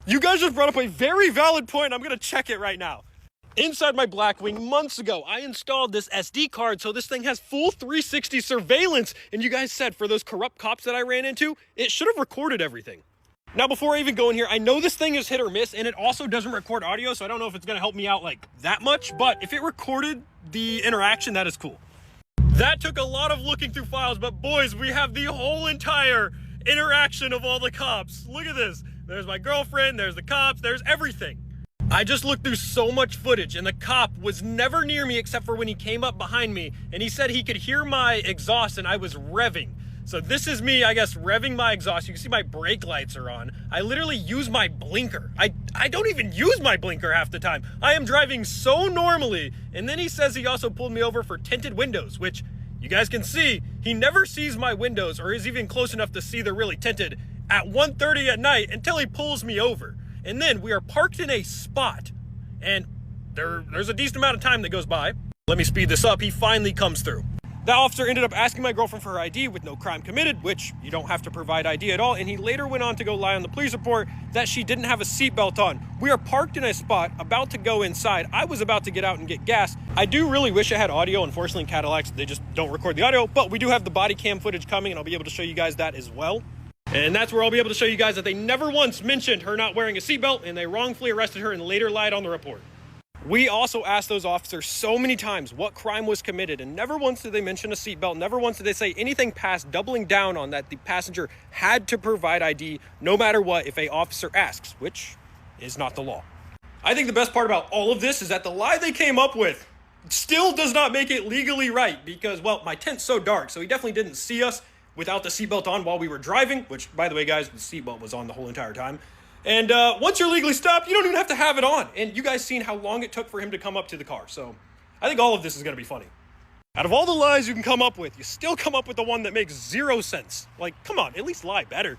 You guys just brought up a very valid point. I'm going to check it right now. Inside my Blackwing months ago, I installed this SD card so this thing has full 360 surveillance. And you guys said for those corrupt cops that I ran into, it should have recorded everything. Now, before I even go in here, I know this thing is hit or miss, and it also doesn't record audio, so I don't know if it's going to help me out like that much. But if it recorded the interaction, that is cool. That took a lot of looking through files, but boys, we have the whole entire interaction of all the cops. Look at this. There's my girlfriend, there's the cops, there's everything. I just looked through so much footage, and the cop was never near me except for when he came up behind me, and he said he could hear my exhaust and I was revving. So this is me, I guess, revving my exhaust. You can see my brake lights are on. I literally use my blinker. I don't even use my blinker half the time. I am driving so normally. And then he says he also pulled me over for tinted windows, which you guys can see, he never sees my windows or is even close enough to see they're really tinted at 1:30 at night until he pulls me over. And then we are parked in a spot, and there's a decent amount of time that goes by. Let me speed this up. He finally comes through. That officer ended up asking my girlfriend for her ID with no crime committed, which you don't have to provide ID at all. And he later went on to go lie on the police report that she didn't have a seatbelt on. We are parked in a spot, about to go inside. I was about to get out and get gas. I do really wish I had audio. Unfortunately, in Cadillacs, they just don't record the audio, but we do have the body cam footage coming, and I'll be able to show you guys that as well. And that's where I'll be able to show you guys that they never once mentioned her not wearing a seatbelt, and they wrongfully arrested her and later lied on the report. We also asked those officers so many times what crime was committed, and never once did they mention a seatbelt. Never once did they say anything past doubling down on that the passenger had to provide ID no matter what if a officer asks, which is not the law. I think the best part about all of this is that the lie they came up with still does not make it legally right because, well, my tent's so dark, so he definitely didn't see us without the seatbelt on while we were driving, which, by the way, guys, the seatbelt was on the whole entire time. And once you're legally stopped, you don't even have to have it on. And you guys seen how long it took for him to come up to the car. So I think all of this is going to be funny. Out of all the lies you can come up with, you still come up with the one that makes zero sense. Like, come on, at least lie better.